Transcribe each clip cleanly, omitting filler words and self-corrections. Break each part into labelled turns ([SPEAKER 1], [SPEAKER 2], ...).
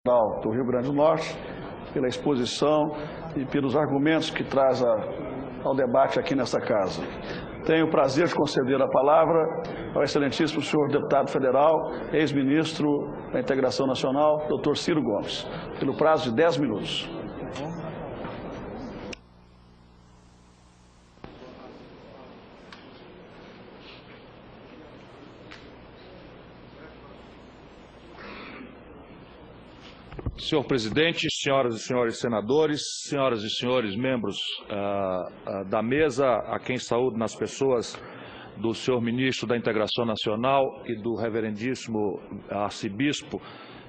[SPEAKER 1] do Rio Grande do Norte, pela exposição e pelos argumentos que traz ao debate aqui nesta casa. Tenho o prazer de conceder a palavra ao excelentíssimo senhor deputado federal, ex-ministro da Integração Nacional, doutor Ciro Gomes, pelo prazo de 10 minutos.
[SPEAKER 2] Senhor presidente, senhoras e senhores senadores, senhoras e senhores membros da mesa, a quem saúdo nas pessoas do senhor ministro da Integração Nacional e do reverendíssimo arcebispo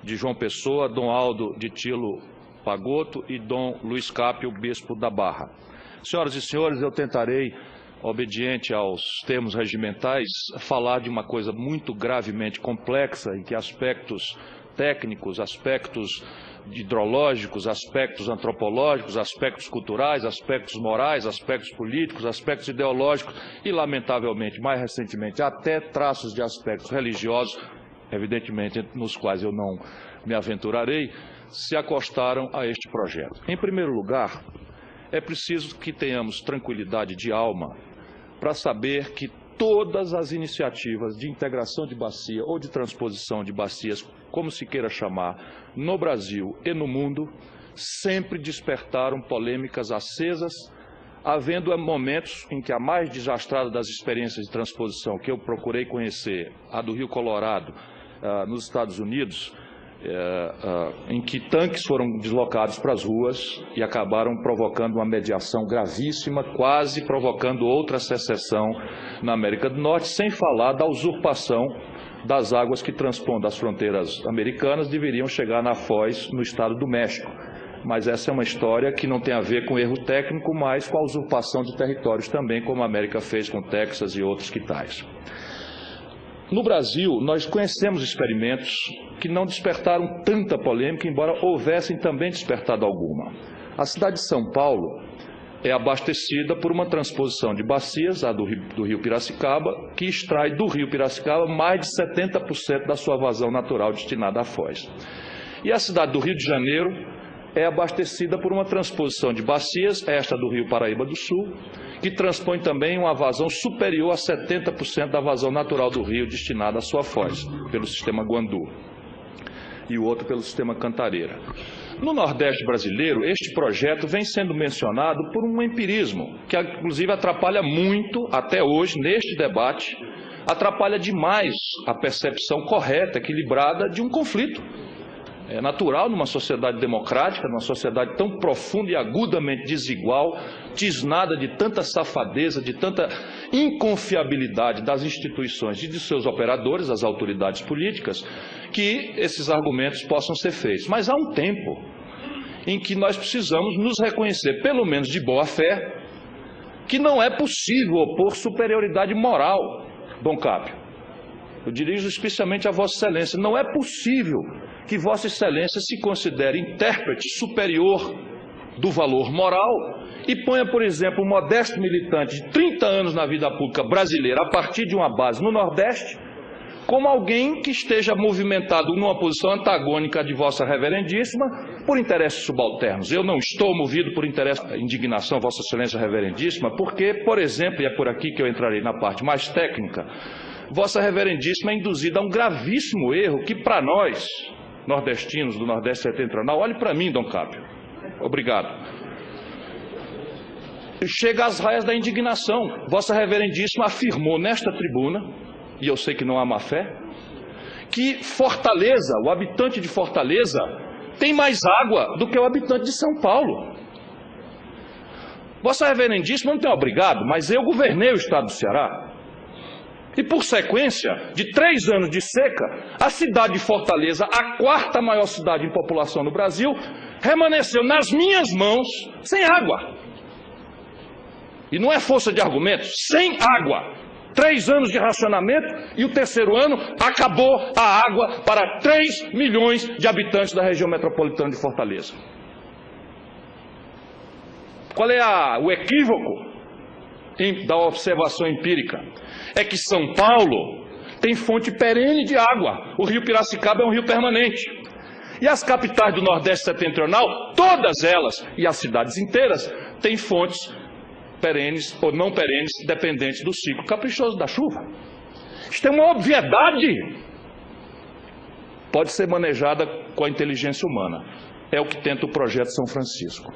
[SPEAKER 2] de João Pessoa, Dom Aldo de Tilo Pagotto e Dom Luiz Cápio, bispo da Barra. Senhoras e senhores, eu tentarei, obediente aos termos regimentais, falar de uma coisa muito gravemente complexa e que aspectos técnicos, aspectos hidrológicos, aspectos antropológicos, aspectos culturais, aspectos morais, aspectos políticos, aspectos ideológicos e, lamentavelmente, mais recentemente, até traços de aspectos religiosos, evidentemente, nos quais eu não me aventurarei, se acostaram a este projeto. Em primeiro lugar, é preciso que tenhamos tranquilidade de alma para saber que todas as iniciativas de integração de bacia ou de transposição de bacias, como se queira chamar, no Brasil e no mundo, sempre despertaram polêmicas acesas, havendo momentos em que a mais desastrada das experiências de transposição que eu procurei conhecer, a do Rio Colorado, nos Estados Unidos, em que tanques foram deslocados para as ruas e acabaram provocando uma mediação gravíssima, quase provocando outra secessão na América do Norte, sem falar da usurpação das águas que, transpondo as fronteiras americanas, deveriam chegar na Foz, no estado do México. Mas essa é uma história que não tem a ver com erro técnico, mas com a usurpação de territórios também, como a América fez com Texas e outros que tais. No Brasil, nós conhecemos experimentos que não despertaram tanta polêmica, embora houvessem também despertado alguma. A cidade de São Paulo é abastecida por uma transposição de bacias, a do rio Piracicaba, que extrai do rio Piracicaba mais de 70% da sua vazão natural destinada à Foz. E a cidade do Rio de Janeiro é abastecida por uma transposição de bacias, esta do rio Paraíba do Sul, que transpõe também uma vazão superior a 70% da vazão natural do rio destinada à sua foz, pelo sistema Guandu, e o outro pelo sistema Cantareira. No Nordeste brasileiro, este projeto vem sendo mencionado por um empirismo, que inclusive atrapalha muito, até hoje, neste debate, atrapalha demais a percepção correta, equilibrada de um conflito. É natural numa sociedade democrática, numa sociedade tão profunda e agudamente desigual, tisnada de tanta safadeza, de tanta inconfiabilidade das instituições e de seus operadores, as autoridades políticas, que esses argumentos possam ser feitos. Mas há um tempo em que nós precisamos nos reconhecer, pelo menos de boa fé, que não é possível opor superioridade moral, Dom Cápio. Eu dirijo especialmente a Vossa Excelência, não é possível que Vossa Excelência se considere intérprete superior do valor moral e ponha, por exemplo, um modesto militante de 30 anos na vida pública brasileira, a partir de uma base no Nordeste, como alguém que esteja movimentado numa posição antagônica de Vossa Reverendíssima por interesses subalternos. Eu não estou movido por interesse, indignação, Vossa Excelência Reverendíssima, porque, por exemplo, e é por aqui que eu entrarei na parte mais técnica, Vossa Reverendíssima é induzida a um gravíssimo erro que, para nós, nordestinos do Nordeste Setentrional, olhe para mim, Dom Cápio. Obrigado. Chega às raias da indignação. Vossa Reverendíssima afirmou nesta tribuna, e eu sei que não há má fé, que Fortaleza, o habitante de Fortaleza, tem mais água do que o habitante de São Paulo. Vossa Reverendíssima não tem obrigado, mas eu governei o estado do Ceará. E por sequência de 3 anos de seca, a cidade de Fortaleza, a 4ª maior cidade em população no Brasil, remanesceu nas minhas mãos sem água. E não é força de argumentos, sem água. 3 anos de racionamento e o 3º ano acabou a água para 3 milhões de habitantes da região metropolitana de Fortaleza. Qual é o equívoco da observação empírica? É que São Paulo tem fonte perene de água. O rio Piracicaba é um rio permanente. E as capitais do Nordeste Setentrional, todas elas, e as cidades inteiras, têm fontes perenes ou não perenes, dependentes do ciclo caprichoso da chuva. Isto é uma obviedade. Pode ser manejada com a inteligência humana. É o que tenta o projeto São Francisco.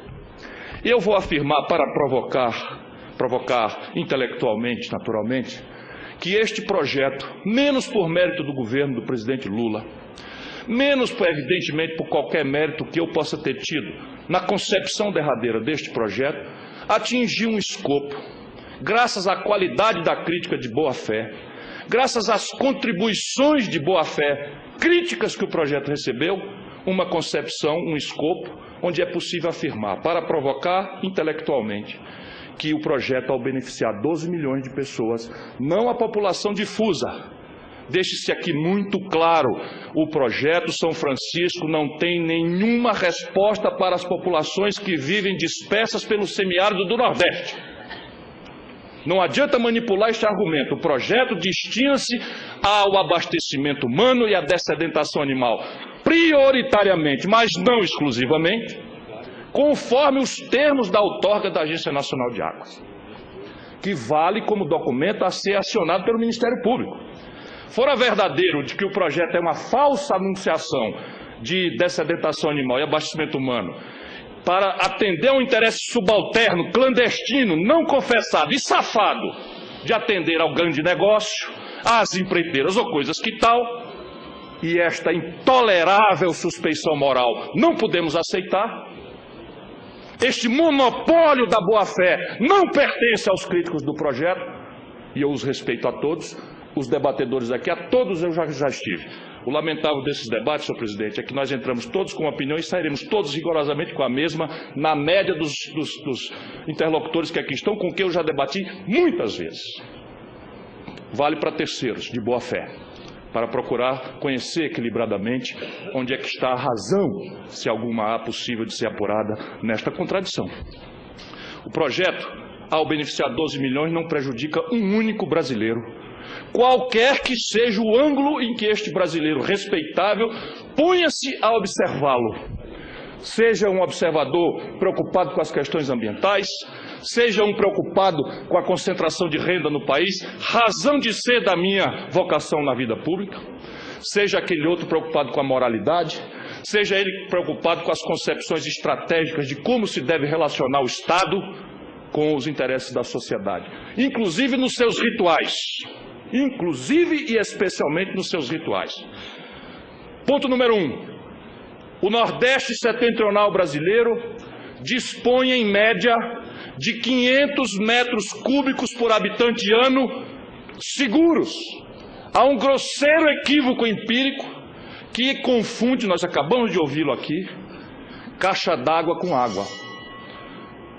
[SPEAKER 2] E eu vou afirmar, para provocar intelectualmente, naturalmente, que este projeto, menos por mérito do governo do presidente Lula, menos, evidentemente, por qualquer mérito que eu possa ter tido na concepção derradeira deste projeto, atingiu um escopo, graças à qualidade da crítica de boa-fé, graças às contribuições de boa-fé, críticas que o projeto recebeu, uma concepção, um escopo, onde é possível afirmar, para provocar intelectualmente, que o projeto, ao beneficiar 12 milhões de pessoas, não a população difusa. Deixe-se aqui muito claro, o projeto São Francisco não tem nenhuma resposta para as populações que vivem dispersas pelo semiárido do Nordeste. Não adianta manipular este argumento. O projeto destina-se ao abastecimento humano e à dessedentação animal, prioritariamente, mas não exclusivamente, conforme os termos da outorga da Agência Nacional de Águas, que vale como documento a ser acionado pelo Ministério Público. Fora verdadeiro de que o projeto é uma falsa anunciação de dessedentação animal e abastecimento humano para atender a um interesse subalterno, clandestino, não confessado e safado de atender ao grande negócio, às empreiteiras ou coisas que tal, e esta intolerável suspeição moral não podemos aceitar. Este monopólio da boa-fé não pertence aos críticos do projeto, e eu os respeito a todos, os debatedores aqui, a todos eu já estive. O lamentável desses debates, senhor presidente, é que nós entramos todos com uma opinião e sairemos todos rigorosamente com a mesma, na média dos interlocutores que aqui estão, com quem eu já debati muitas vezes. Vale para terceiros, de boa fé, para procurar conhecer equilibradamente onde é que está a razão, se alguma há possível de ser apurada nesta contradição. O projeto, ao beneficiar 12 milhões, não prejudica um único brasileiro, qualquer que seja o ângulo em que este brasileiro respeitável ponha-se a observá-lo. Seja um observador preocupado com as questões ambientais, seja um preocupado com a concentração de renda no país, razão de ser da minha vocação na vida pública, seja aquele outro preocupado com a moralidade, seja ele preocupado com as concepções estratégicas de como se deve relacionar o Estado com os interesses da sociedade, inclusive nos seus rituais. Inclusive e especialmente nos seus rituais. Ponto número 1. O Nordeste Setentrional brasileiro dispõe, em média, de 500 metros cúbicos por habitante ano seguros. Há um grosseiro equívoco empírico que confunde, nós acabamos de ouvi-lo aqui, caixa d'água com água.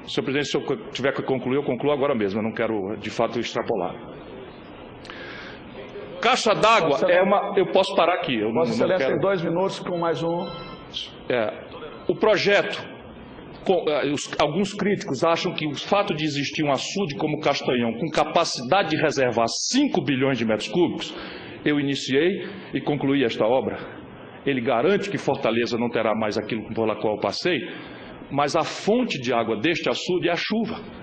[SPEAKER 2] Senhor presidente, se eu tiver que concluir, eu concluo agora mesmo, eu não quero, de fato, extrapolar. Caixa d'água é uma... Eu posso parar aqui.
[SPEAKER 1] Vossa Excelência tem 2 minutos com mais um.
[SPEAKER 2] O projeto, alguns críticos acham que o fato de existir um açude como Castanhão, com capacidade de reservar 5 bilhões de metros cúbicos, eu iniciei e concluí esta obra. Ele garante que Fortaleza não terá mais aquilo pela qual eu passei, mas a fonte de água deste açude é a chuva.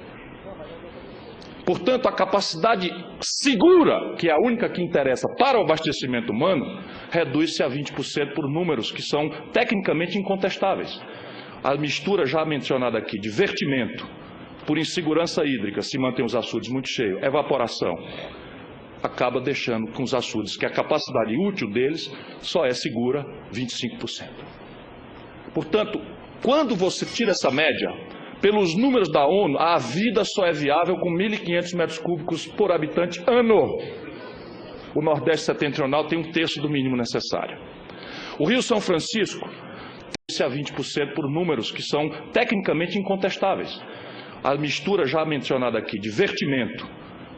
[SPEAKER 2] Portanto, a capacidade segura, que é a única que interessa para o abastecimento humano, reduz-se a 20% por números que são tecnicamente incontestáveis. A mistura já mencionada aqui de vertimento, por insegurança hídrica, se mantém os açudes muito cheios, evaporação, acaba deixando com os açudes que a capacidade útil deles só é segura 25%. Portanto, quando você tira essa média, pelos números da ONU, a vida só é viável com 1.500 metros cúbicos por habitante ano. O Nordeste Setentrional tem 1/3 do mínimo necessário. O Rio São Francisco tem a 20% por números que são tecnicamente incontestáveis. A mistura já mencionada aqui de vertimento,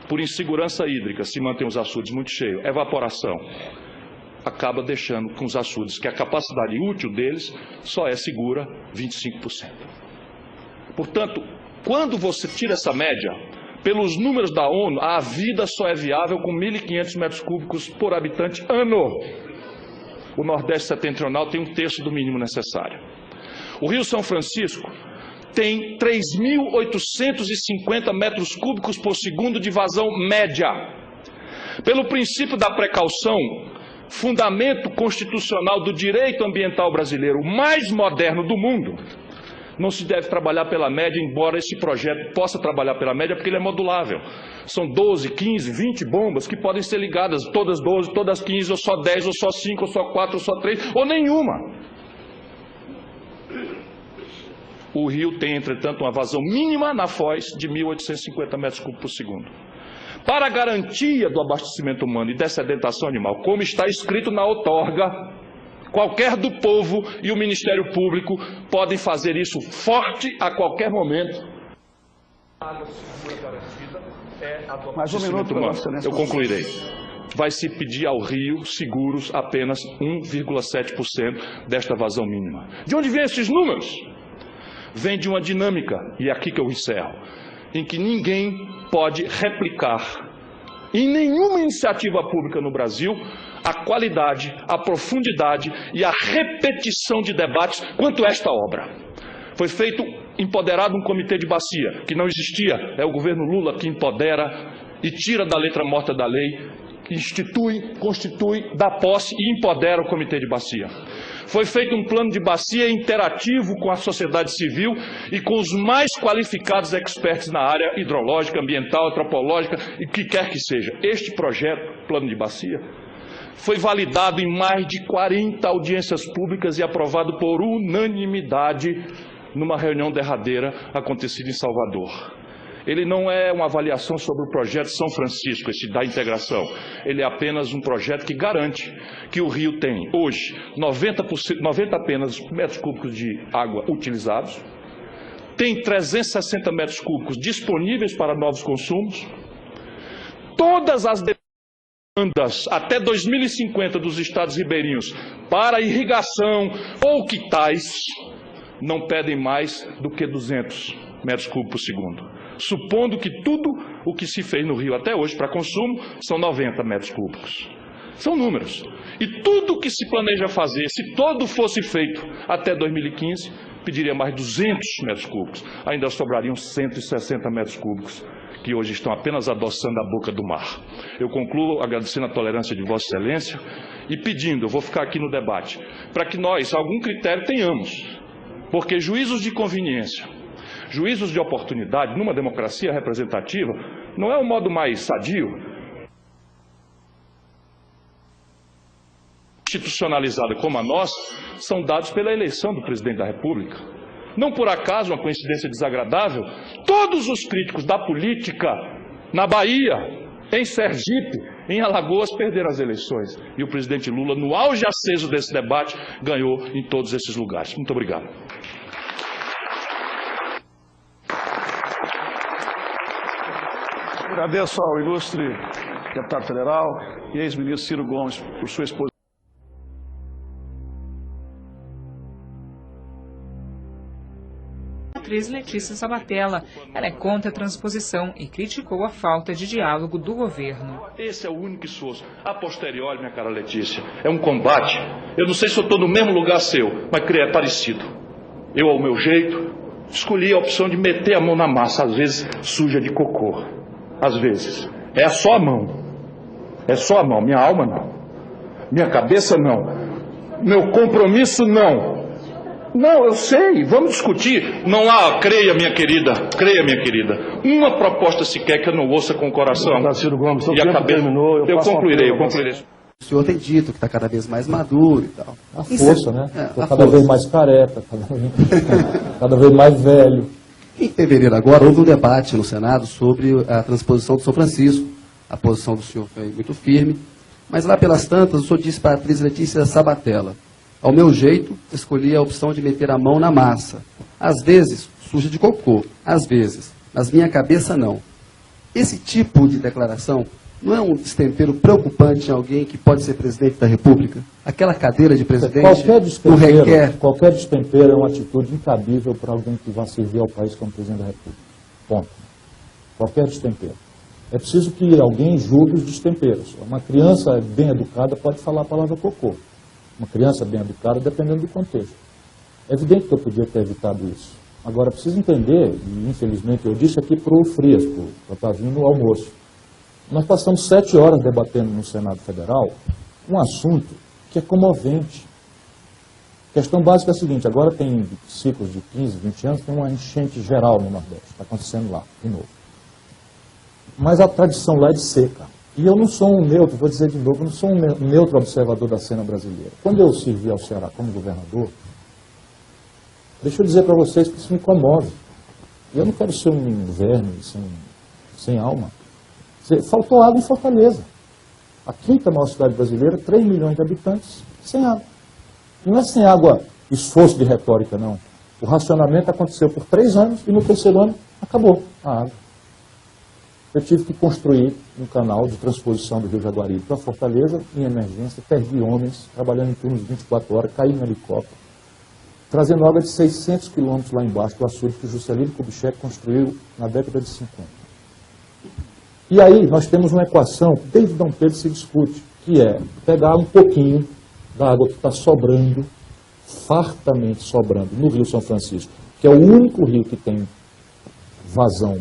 [SPEAKER 2] por insegurança hídrica, se mantém os açudes muito cheios, evaporação, acaba deixando com os açudes que a capacidade útil deles só é segura 25%. Portanto, quando você tira essa média, pelos números da ONU, a vida só é viável com 1.500 metros cúbicos por habitante ano. O Nordeste Setentrional tem 1/3 do mínimo necessário. O Rio São Francisco tem 3.850 metros cúbicos por segundo de vazão média. Pelo princípio da precaução, fundamento constitucional do direito ambiental brasileiro, o mais moderno do mundo, não se deve trabalhar pela média, embora esse projeto possa trabalhar pela média, porque ele é modulável. São 12, 15, 20 bombas que podem ser ligadas, todas 12, todas 15, ou só 10, ou só 5, ou só 4, ou só 3, ou nenhuma. O rio tem, entretanto, uma vazão mínima na foz de 1.850 metros cúbicos por segundo. Para a garantia do abastecimento humano e dessedentação animal, como está escrito na outorga, qualquer do povo e o Ministério Público podem fazer isso forte a qualquer momento. A água segura garantida é a do abastecimento humano. Eu concluirei. Vai se pedir ao rio seguros apenas 1,7% desta vazão mínima. De onde vêm esses números? Vem de uma dinâmica, e é aqui que eu encerro, em que ninguém pode replicar em nenhuma iniciativa pública no Brasil a qualidade, a profundidade e a repetição de debates quanto esta obra. Foi feito, empoderado um comitê de bacia, que não existia, é o governo Lula que empodera e tira da letra morta da lei, institui, constitui, dá posse e empodera o comitê de bacia. Foi feito um plano de bacia interativo com a sociedade civil e com os mais qualificados experts na área hidrológica, ambiental, antropológica e o que quer que seja. Este projeto, plano de bacia, foi validado em mais de 40 audiências públicas e aprovado por unanimidade numa reunião derradeira acontecida em Salvador. Ele não é uma avaliação sobre o projeto São Francisco, esse da integração. Ele é apenas um projeto que garante que o rio tem, hoje, 90 apenas metros cúbicos de água utilizados, tem 360 metros cúbicos disponíveis para novos consumos, todas as demandas até 2050 dos estados ribeirinhos para irrigação ou quitais não pedem mais do que 200 metros cúbicos por segundo. Supondo que tudo o que se fez no rio até hoje para consumo são 90 metros cúbicos. São números. E tudo o que se planeja fazer, se todo fosse feito até 2015, pediria mais 200 metros cúbicos. Ainda sobrariam 160 metros cúbicos, que hoje estão apenas adoçando a boca do mar. Eu concluo agradecendo a tolerância de Vossa Excelência e pedindo, eu vou ficar aqui no debate, para que nós, algum critério tenhamos, porque juízos de conveniência, juízos de oportunidade, numa democracia representativa, não é o modo mais sadio, institucionalizada como a nossa, são dados pela eleição do presidente da República. Não por acaso, uma coincidência desagradável, todos os críticos da política na Bahia, em Sergipe, em Alagoas, perderam as eleições. E o presidente Lula, no auge aceso desse debate, ganhou em todos esses lugares. Muito obrigado.
[SPEAKER 1] Agradeço ao ilustre deputado federal e ex-ministro Ciro Gomes por sua exposição.
[SPEAKER 3] Atriz Letícia Sabatella. Ela é contra a transposição e criticou a falta de diálogo do governo.
[SPEAKER 2] Esse é o único esforço. A posteriori, minha cara Letícia, é um combate. Eu não sei se eu estou no mesmo lugar seu, mas creio é parecido. Eu, ao meu jeito, escolhi a opção de meter a mão na massa, às vezes suja de cocô. Às vezes. É só a mão. É só a mão. Minha alma não. Minha cabeça não. Meu compromisso não. Não, eu sei. Vamos discutir. Não há, creia minha querida, uma proposta sequer que eu não ouça com o coração.
[SPEAKER 4] Ciro Gomes,
[SPEAKER 2] e a cabeça. Eu concluirei.
[SPEAKER 4] O senhor tem dito que está cada vez mais maduro e tal.
[SPEAKER 5] A força, né? Estou cada vez mais careca, cada vez mais velho.
[SPEAKER 4] Em fevereiro agora houve um debate no Senado sobre a transposição do São Francisco. A posição do senhor foi muito firme, mas lá pelas tantas o senhor disse para a atriz Letícia Sabatella: ao meu jeito, escolhi a opção de meter a mão na massa. Às vezes, suja de cocô, às vezes, mas minha cabeça não. Esse tipo de declaração não é um destempero preocupante em alguém que pode ser presidente da República? Aquela cadeira de presidente não requer...
[SPEAKER 5] Qualquer destempero é uma atitude incabível para alguém que vai servir ao país como presidente da República. Ponto. Qualquer destempero. É preciso que alguém julgue os destemperos. Uma criança bem educada pode falar a palavra cocô. uma criança bem educada, dependendo do contexto. É evidente que eu podia ter evitado isso. Agora, preciso entender, e infelizmente eu disse aqui para o Frias, para estar vindo no almoço, nós passamos 7 horas debatendo no Senado Federal um assunto que é comovente. A questão básica é a seguinte: agora tem ciclos de 15, 20 anos, tem uma enchente geral no Nordeste, está acontecendo lá, de novo. Mas a tradição lá é de seca. E eu não sou um neutro, vou dizer de novo, eu não sou um neutro observador da cena brasileira. Quando eu servi ao Ceará como governador, deixa eu dizer para vocês que isso me comove. E eu não quero ser um verme sem alma. Faltou água em Fortaleza. A quinta maior cidade brasileira, 3 milhões de habitantes, sem água. E não é sem água esforço de retórica, não. O racionamento aconteceu por 3 anos e no 3º ano acabou a água. Eu tive que construir um canal de transposição do Rio Jaguaribe para Fortaleza em emergência, perdi homens, trabalhando em turnos de 24 horas, caí no helicóptero, trazendo água de 600 quilômetros lá embaixo do açude que o Juscelino Kubitschek construiu na década de 50. E aí nós temos uma equação que desde Dom Pedro se discute, que é pegar um pouquinho da água que está sobrando, fartamente sobrando, no Rio São Francisco, que é o único rio que tem vazão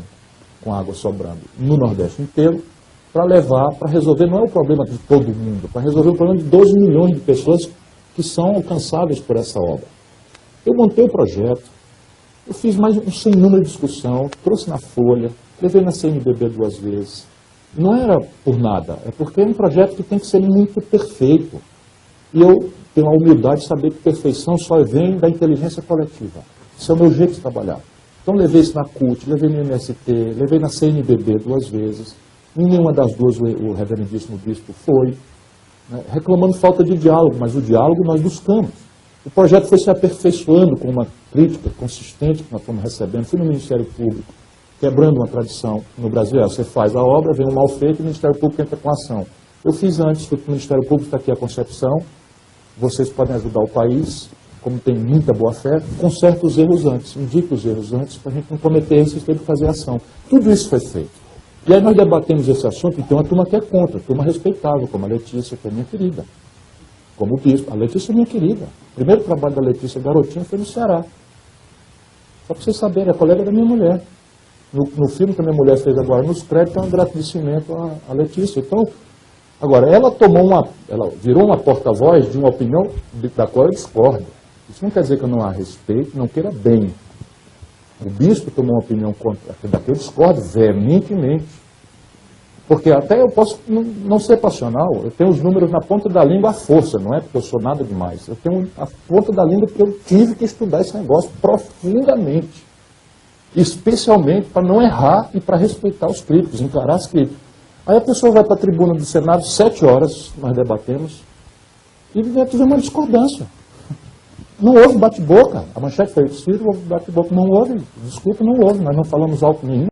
[SPEAKER 5] com água sobrando no Nordeste inteiro, para levar, para resolver, não é o problema de todo mundo, para resolver o problema de 12 milhões de pessoas que são alcançáveis por essa obra. Eu montei o projeto, eu fiz mais um sem número de discussão, trouxe na Folha, levei na CNBB 2 vezes. Não era por nada, é porque é um projeto que tem que ser muito perfeito. E eu tenho a humildade de saber que perfeição só vem da inteligência coletiva. Esse é o meu jeito de trabalhar. Então levei isso na CUT, levei no MST, levei na CNBB 2 vezes. Em nenhuma das duas o reverendíssimo bispo foi, né, reclamando falta de diálogo, mas o diálogo nós buscamos. O projeto foi se aperfeiçoando com uma crítica consistente que nós fomos recebendo. Fui no Ministério Público, quebrando uma tradição no Brasil. Você faz a obra, vem um mal feito e o Ministério Público entra com a ação. Eu fiz antes, fui para o Ministério Público, está aqui a concepção. Vocês podem ajudar o país, como tem muita boa fé, conserta os erros antes, indica os erros antes, para a gente não cometer isso e ter que fazer ação. Tudo isso foi feito. E aí nós debatemos esse assunto e tem uma turma que é contra, turma respeitável, como a Letícia, que é minha querida. Como o bispo. A Letícia é minha querida. O primeiro trabalho da Letícia garotinha foi no Ceará. Só para vocês saberem, é colega da minha mulher. No filme que a minha mulher fez agora, nos créditos, é um agradecimento à Letícia. Então, agora, ela virou uma porta-voz de uma opinião da qual eu discordo. Isso não quer dizer que eu não a respeito, não queira bem. O bispo tomou uma opinião da que eu discordo veementemente. Porque até eu posso não ser passional, eu tenho os números na ponta da língua à força, não é porque eu sou nada demais. Eu tenho a ponta da língua porque eu tive que estudar esse negócio profundamente. Especialmente para não errar e para respeitar os críticos, encarar as críticas. Aí a pessoa vai para a tribuna do Senado, 7 horas, nós debatemos, e tivemos uma discordância. Não houve bate-boca. A manchete foi, Ciro, houve bate-boca. Não houve, desculpa, não houve, nós não falamos alto nenhum.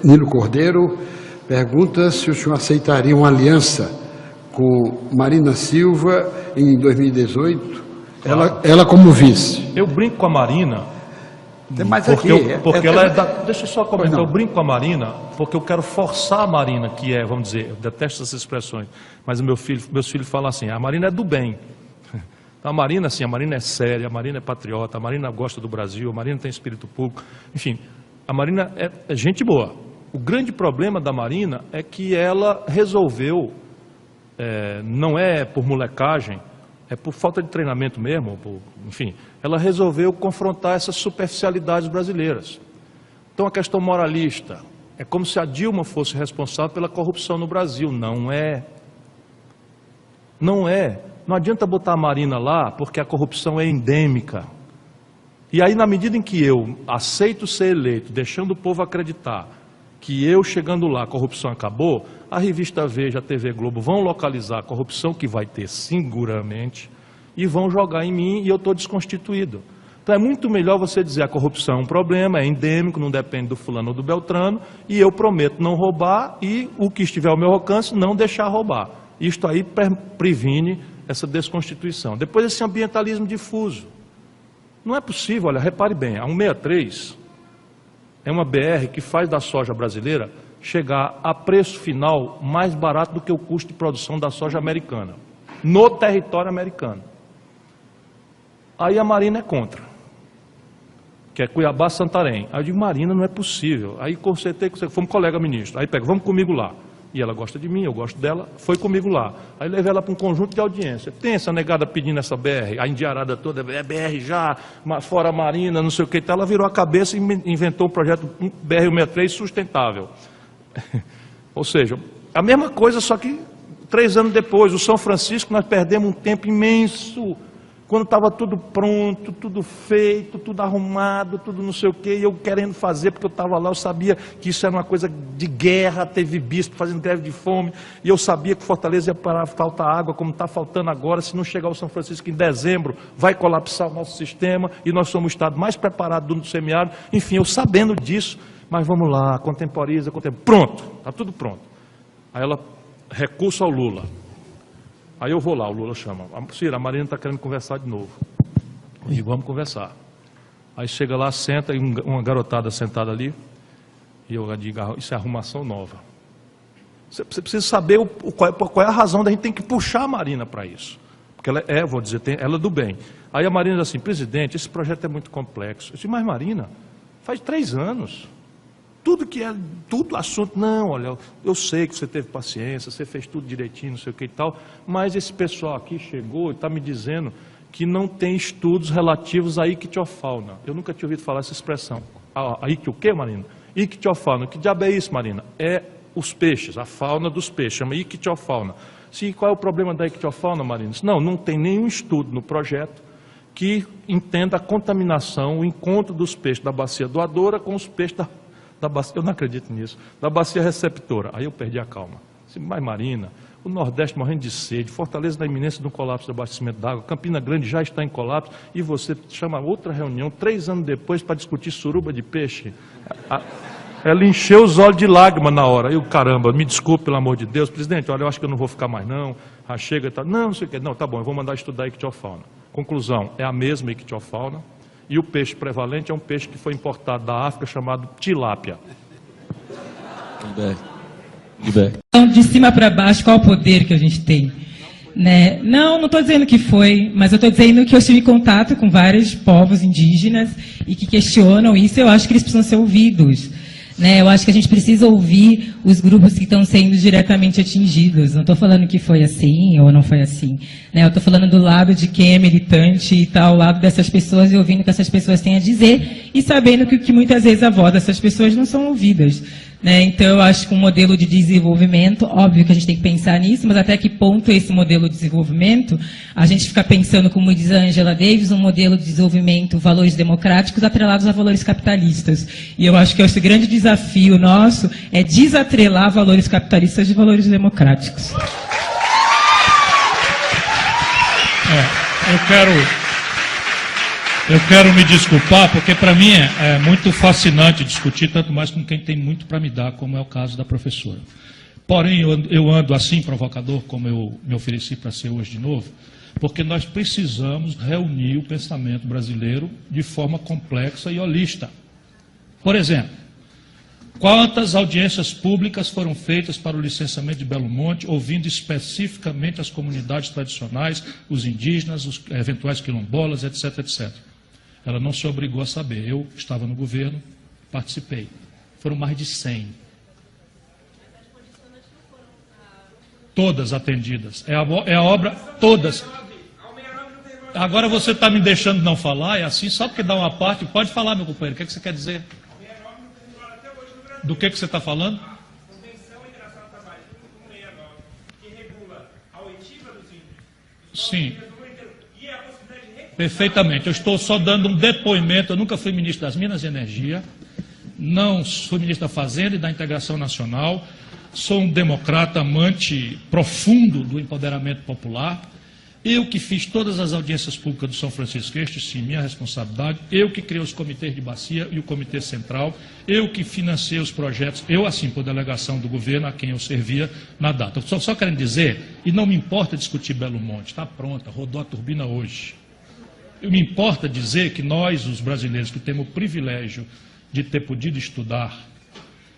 [SPEAKER 6] Nilo Cordeiro pergunta se o senhor aceitaria uma aliança com Marina Silva em 2018, claro. ela como vice.
[SPEAKER 7] Eu brinco com a Marina,
[SPEAKER 6] mas
[SPEAKER 7] porque ela é da... Deixa eu só comentar, eu brinco com a Marina porque eu quero forçar a Marina, que é, vamos dizer, eu detesto essas expressões, mas meus filhos falam assim, a Marina é do bem. A Marina, assim, a Marina é séria, a Marina é patriota, a Marina gosta do Brasil, a Marina tem espírito público, enfim, a Marina é gente boa. O grande problema da Marina é que ela resolveu, não é por molecagem, é por falta de treinamento mesmo, enfim, ela resolveu confrontar essas superficialidades brasileiras. Então a questão moralista, é como se a Dilma fosse responsável pela corrupção no Brasil, não é. Não é. Não adianta botar a Marina lá porque a corrupção é endêmica. E aí, na medida em que eu aceito ser eleito, deixando o povo acreditar que eu chegando lá, a corrupção acabou, a revista Veja, a TV Globo vão localizar a corrupção que vai ter seguramente e vão jogar em mim e eu estou desconstituído. Então é muito melhor você dizer a corrupção é um problema, é endêmico, não depende do fulano ou do beltrano e eu prometo não roubar e o que estiver ao meu alcance não deixar roubar. Isto aí previne essa desconstituição. Depois esse ambientalismo difuso. Não é possível, olha, repare bem, a 163 é uma BR que faz da soja brasileira chegar a preço final mais barato do que o custo de produção da soja americana, no território americano. Aí a Marina é contra, que é Cuiabá-Santarém. Aí eu digo, Marina, não é possível. Aí consertei, fomos colega ministro. Aí pega, vamos comigo lá. E ela gosta de mim, eu gosto dela, foi comigo lá. Aí levei ela para um conjunto de audiência. Tem essa negada pedindo essa BR, a indiarada toda, é BR já, fora a Marina, não sei o que. Então ela virou a cabeça e inventou um projeto BR-163 sustentável. Ou seja, a mesma coisa, só que 3 anos depois, o São Francisco, nós perdemos um tempo imenso, quando estava tudo pronto, tudo feito, tudo arrumado, tudo não sei o quê, e eu querendo fazer, porque eu estava lá, eu sabia que isso era uma coisa de guerra, teve bispo fazendo greve de fome, e eu sabia que Fortaleza ia parar, faltar água, como está faltando agora, se não chegar o São Francisco em dezembro, vai colapsar o nosso sistema, e nós somos o estado mais preparado do semiárido, enfim, eu sabendo disso, mas vamos lá, contemporiza, pronto, está tudo pronto. Aí ela, recurso ao Lula. Aí eu vou lá, o Lula chama, Ciro, a Marina está querendo conversar de novo. Eu digo, vamos conversar. Aí chega lá, senta, e uma garotada sentada ali, e eu digo, isso é arrumação nova. Você precisa saber qual é a razão da gente tem que puxar a Marina para isso. Porque ela é, vou dizer, ela é do bem. Aí a Marina diz assim, presidente, esse projeto é muito complexo. Eu disse, mas Marina, faz 3 anos. Tudo assunto, não, olha, eu sei que você teve paciência, você fez tudo direitinho, não sei o que e tal, mas esse pessoal aqui chegou e está me dizendo que não tem estudos relativos à ictiofauna. Eu nunca tinha ouvido falar essa expressão. O quê, Marina? Ictiofauna. Que diabo é isso, Marina? É os peixes, a fauna dos peixes, chama ictiofauna. Sim, qual é o problema da ictiofauna, Marina? Não tem nenhum estudo no projeto que entenda a contaminação, o encontro dos peixes da bacia doadora com os peixes da bacia, eu não acredito nisso, da bacia receptora. Aí eu perdi a calma. Mas Marina, o Nordeste morrendo de sede, Fortaleza na iminência de um colapso de abastecimento d'água, Campina Grande já está em colapso, e você chama outra reunião 3 anos depois para discutir suruba de peixe. Ela encheu os olhos de lágrima na hora. Eu, caramba, me desculpe, pelo amor de Deus, presidente, olha, eu acho que eu não vou ficar mais não, chega e tal. Não sei o que, não, tá bom, eu vou mandar estudar ictiofauna. Conclusão, é a mesma ictiofauna, e o peixe prevalente é um peixe que foi importado da África chamado tilápia.
[SPEAKER 8] Então, de cima para baixo, qual o poder que a gente tem? Né? Não estou dizendo que foi, mas eu estou dizendo que eu tive contato com vários povos indígenas e que questionam isso, eu acho que eles precisam ser ouvidos. Né? Eu acho que a gente precisa ouvir os grupos que estão sendo diretamente atingidos. Não estou falando que foi assim ou não foi assim. Né? Eu estou falando do lado de quem é militante e tal, ao lado dessas pessoas e ouvindo o que essas pessoas têm a dizer e sabendo que muitas vezes a voz dessas pessoas não são ouvidas. Né? Então, eu acho que um modelo de desenvolvimento, óbvio que a gente tem que pensar nisso, mas até que ponto esse modelo de desenvolvimento, a gente fica pensando, como diz a Angela Davis, um modelo de desenvolvimento, valores democráticos atrelados a valores capitalistas. E eu acho que esse grande desafio nosso é desatrelar valores capitalistas de valores democráticos.
[SPEAKER 7] Eu quero me desculpar, porque para mim é muito fascinante discutir, tanto mais com quem tem muito para me dar, como é o caso da professora. Porém, eu ando assim, provocador, como eu me ofereci para ser hoje de novo, porque nós precisamos reunir o pensamento brasileiro de forma complexa e holista. Por exemplo, quantas audiências públicas foram feitas para o licenciamento de Belo Monte, ouvindo especificamente as comunidades tradicionais, os indígenas, os eventuais quilombolas, etc., etc. Ela não se obrigou a saber. Eu estava no governo, participei. Foram mais de 100. Todas atendidas. É a obra, todas. Agora você está me deixando não falar, é assim, só porque dá uma parte. Pode falar, meu companheiro, o que você quer dizer? Do que você está falando? Sim. Perfeitamente. Eu estou só dando um depoimento. Eu nunca fui ministro das Minas e Energia, não fui ministro da Fazenda e da Integração Nacional, sou um democrata amante profundo do empoderamento popular. Eu que fiz todas as audiências públicas do São Francisco, este sim, minha responsabilidade, eu que criei os comitês de bacia e o comitê central, eu que financei os projetos, eu assim, por delegação do governo a quem eu servia na data. Só querendo dizer, e não me importa discutir Belo Monte, está pronta, rodou a turbina hoje. Me importa dizer que nós, os brasileiros, que temos o privilégio de ter podido estudar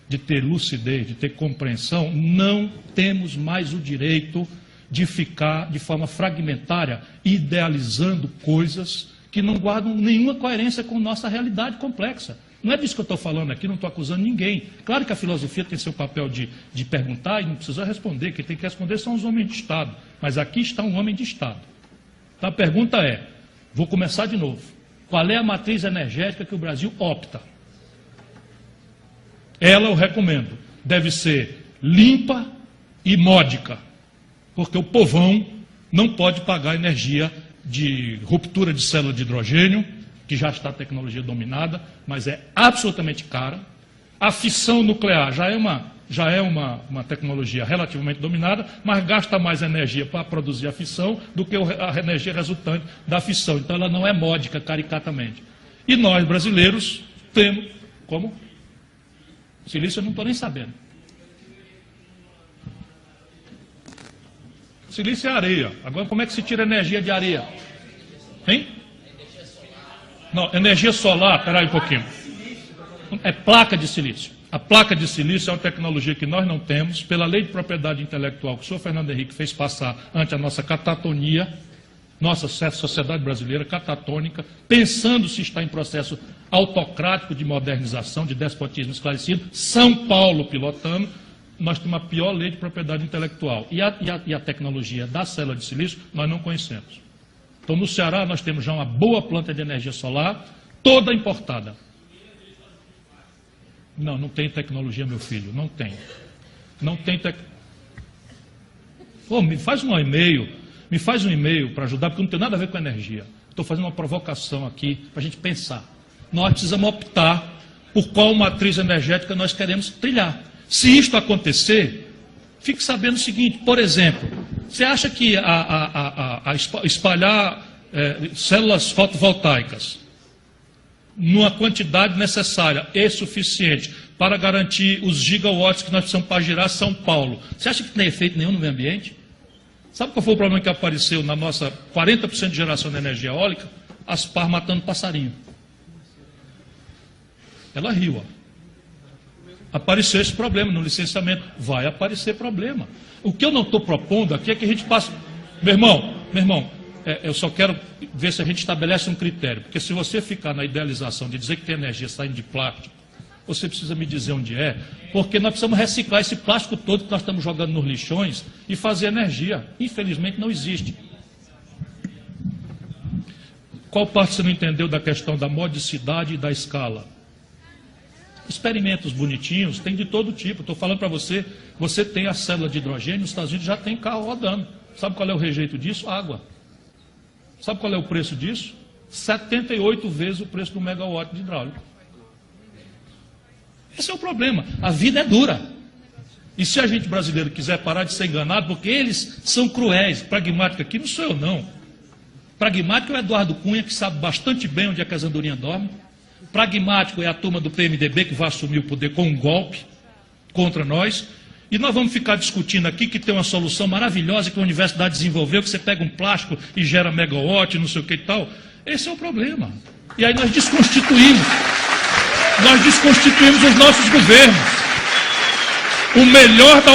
[SPEAKER 7] de ter lucidez, de ter compreensão, não temos mais o direito de ficar de forma fragmentária idealizando coisas que não guardam nenhuma coerência com nossa realidade complexa. Não é disso que eu estou falando aqui, não estou acusando ninguém. Claro que a filosofia tem seu papel de perguntar e não precisa responder. Quem tem que responder são os homens de Estado. Mas aqui está um homem de Estado. Então a pergunta é, vou começar de novo. Qual é a matriz energética que o Brasil opta? Ela, eu recomendo, deve ser limpa e módica. Porque o povão não pode pagar energia de ruptura de célula de hidrogênio, que já está a tecnologia dominada, mas é absolutamente cara. A fissão nuclear já é uma tecnologia relativamente dominada, mas gasta mais energia para produzir a fissão do que a energia resultante da fissão. Então ela não é módica, caricatamente. E nós, brasileiros, temos... Como? Silício eu não estou nem sabendo. Silício é areia. Agora, como é que se tira energia de areia? Hein? Não, energia solar, espera um pouquinho. É placa de silício. A placa de silício é uma tecnologia que nós não temos, pela lei de propriedade intelectual que o senhor Fernando Henrique fez passar ante a nossa catatonia, nossa sociedade brasileira catatônica, pensando se está em processo autocrático de modernização, de despotismo esclarecido, São Paulo pilotando, nós temos a pior lei de propriedade intelectual. E a tecnologia da célula de silício nós não conhecemos. Então, no Ceará, nós temos já uma boa planta de energia solar, toda importada. Não, não tem tecnologia, meu filho, não tem. Não tem me faz um e-mail para ajudar, porque não tem nada a ver com energia. Estou fazendo uma provocação aqui para a gente pensar. Nós precisamos optar por qual matriz energética nós queremos trilhar. Se isto acontecer, fique sabendo o seguinte, por exemplo, você acha que espalhar células fotovoltaicas numa quantidade necessária e suficiente para garantir os gigawatts que nós precisamos para girar São Paulo, você acha que não tem efeito nenhum no meio ambiente? Sabe qual foi o problema que apareceu na nossa 40% de geração de energia eólica? As pás matando passarinho. Ela riu, ó. Apareceu esse problema no licenciamento. Vai aparecer problema. O que eu não estou propondo aqui é que a gente passe... Meu irmão, eu só quero ver se a gente estabelece um critério. Porque se você ficar na idealização de dizer que tem energia saindo de plástico, você precisa me dizer onde é, porque nós precisamos reciclar esse plástico todo que nós estamos jogando nos lixões e fazer energia. Infelizmente não existe. Qual parte você não entendeu da questão da modicidade e da escala? Experimentos bonitinhos, tem de todo tipo. Estou falando para você, você tem a célula de hidrogênio, nos Estados Unidos já tem carro rodando. Sabe qual é o rejeito disso? Água. Sabe qual é o preço disso? 78 vezes o preço do megawatt de hidráulico. Esse é o problema. A vida é dura. E se a gente brasileiro quiser parar de ser enganado, porque eles são cruéis, pragmático aqui não sou eu não. Pragmático é o Eduardo Cunha, que sabe bastante bem onde é que as andorinhas dormem. Pragmático é a turma do PMDB que vai assumir o poder com um golpe contra nós. E nós vamos ficar discutindo aqui que tem uma solução maravilhosa que a universidade desenvolveu, que você pega um plástico e gera megawatt, não sei o que e tal. Esse é o problema. E aí nós desconstituímos os nossos governos. O melhor da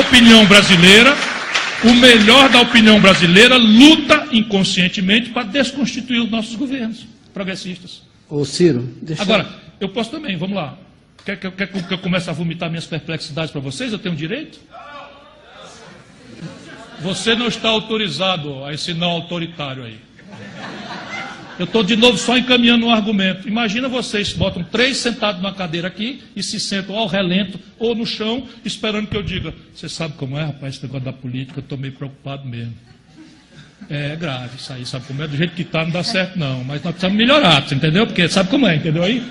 [SPEAKER 7] opinião brasileira luta inconscientemente para desconstituir os nossos governos progressistas.
[SPEAKER 9] Ô Ciro, deixa...
[SPEAKER 7] Agora, eu posso também, vamos lá. Quer que eu comece a vomitar minhas perplexidades para vocês? Eu tenho direito? Você não está autorizado a esse não autoritário aí. Eu estou de novo só encaminhando um argumento. Imagina vocês botam 3 sentados numa cadeira aqui e se sentam ao relento ou no chão, esperando que eu diga: você sabe como é, rapaz, esse negócio da política, eu estou meio preocupado mesmo. É grave isso aí, sabe como é? Do jeito que está não dá certo não, mas nós precisamos melhorar, você entendeu? Porque sabe como é, entendeu aí?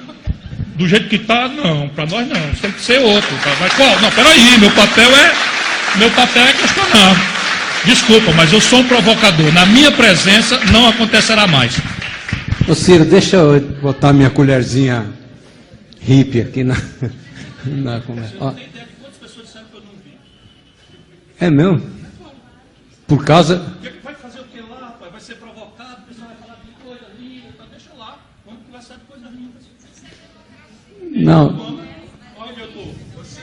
[SPEAKER 7] Do jeito que está, não, para nós não, tem que ser outro. Tá? Mas qual? Não, peraí, meu papel é questionar. Desculpa, mas eu sou um provocador. Na minha presença não acontecerá mais.
[SPEAKER 9] Ô Ciro, deixa eu botar minha colherzinha hippie aqui na conversa. Ó. É mesmo? Por causa...
[SPEAKER 7] Vai fazer o que lá, rapaz? Vai ser provocado, o pessoal vai falar de coisa linda, então deixa lá. Vamos conversar de coisas lindas.
[SPEAKER 9] Não.
[SPEAKER 7] Onde eu estou?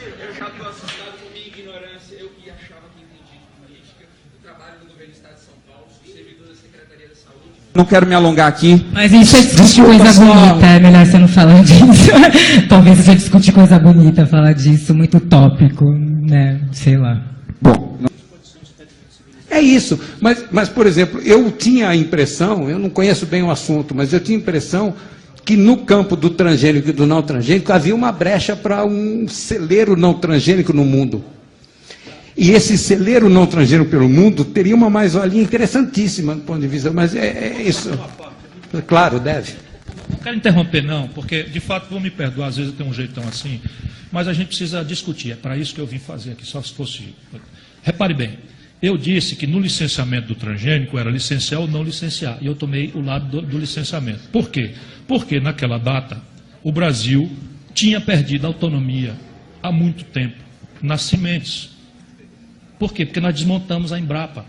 [SPEAKER 10] Eu já estou assustado com minha ignorância. Eu que achava que entendia de política, o trabalho do governo do Estado de São Paulo, servidor da Secretaria da Saúde.
[SPEAKER 9] Não quero me alongar aqui.
[SPEAKER 8] Mas a gente já discutiu coisa bonita, é melhor você não falar disso. Talvez você já discutir coisa bonita, falar disso, muito tópico, né? Sei lá.
[SPEAKER 9] Bom, é isso. Mas, por exemplo, eu tinha a impressão, eu não conheço bem o assunto, mas eu tinha a impressão que no campo do transgênico e do não transgênico havia uma brecha para um celeiro não transgênico no mundo. E esse celeiro não transgênico pelo mundo teria uma mais-valia interessantíssima do ponto de vista, mas é isso. Claro, deve.
[SPEAKER 7] Não quero interromper, não, porque, de fato, vão me perdoar, às vezes eu tenho um jeitão assim, mas a gente precisa discutir, é para isso que eu vim fazer aqui, só se fosse... Repare bem, eu disse que no licenciamento do transgênico era licenciar ou não licenciar, e eu tomei o lado do licenciamento. Por quê? Porque naquela data o Brasil tinha perdido a autonomia há muito tempo nas sementes. Por quê? Porque nós desmontamos a Embrapa.